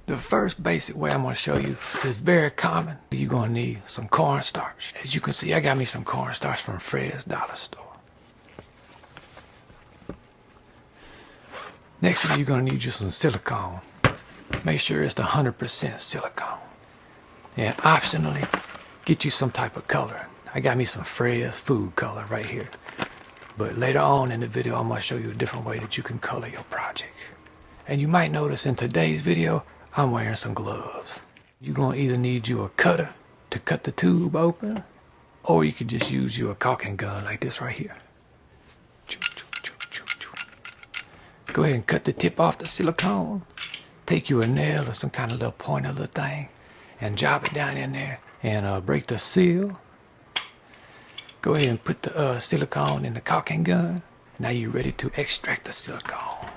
The first basic way I'm going to show you is very common. You're going to need some cornstarch. As you can see, I got me some cornstarch from Fred's Dollar Store. Next thing, you're going to need you some silicone. Make sure it's the 100% silicone. And optionally, get you some type of color. I got me some Fred's food color right here. But later on in the video, I'm going to show you a different way that you can color your project. And you might notice in today's video, I'm wearing some gloves. You're going to either need you a cutter to cut the tube open, or you could just use you a caulking gun like this right here. Go ahead and cut the tip off the silicone. Take you a nail or some kind of little pointer little thing and drop it down in there and break the seal. Go ahead and put the silicone in the caulking gun. Now you're ready to extract the silicone.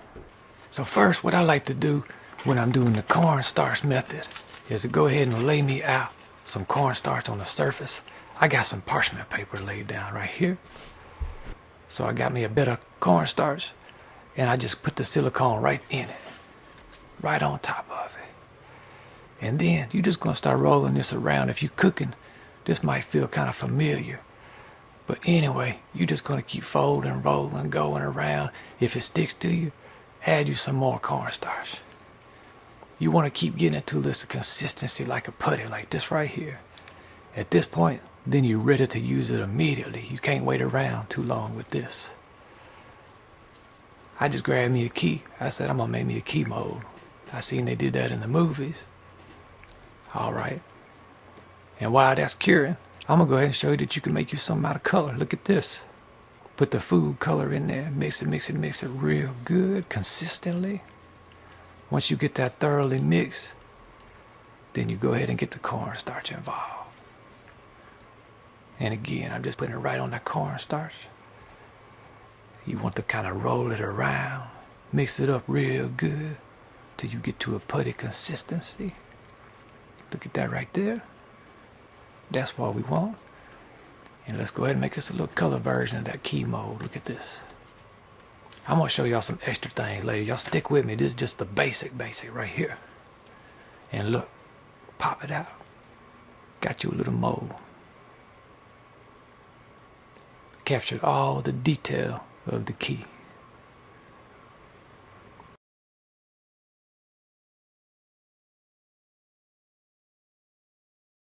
So first, what I like to do when I'm doing the cornstarch method is to go ahead and lay me out some cornstarch on the surface. I got some parchment paper laid down right here. So I got me a bit of cornstarch and I just put the silicone right in it, right on top of it. And then you're just gonna start rolling this around. If you're cooking, this might feel kind of familiar. But anyway, you're just gonna keep folding, rolling, going around. If it sticks to you, add you some more cornstarch. You want to keep getting it to this consistency like a putty, like this right here. At this point, then you're ready to use it immediately. You can't wait around too long with this. I just grabbed me a key. I said I'm gonna make me a key mold. I seen they did that in the movies. All right. And while that's curing, I'm gonna go ahead and show you that you can make you something out of color. Look at this. Put the food color in there, mix it real good, consistently. Once you get that thoroughly mixed, then you go ahead and get the cornstarch involved. And again, I'm just putting it right on that cornstarch. You want to kind of roll it around, mix it up real good till you get to a putty consistency. Look at that right there. That's what we want. And let's go ahead and make us a little color version of that key mold. Look at this. I'm gonna show y'all some extra things later. Y'all stick with me. This is just the basic right here. And look, pop it out. Got you a little mold. Captured all the detail of the key.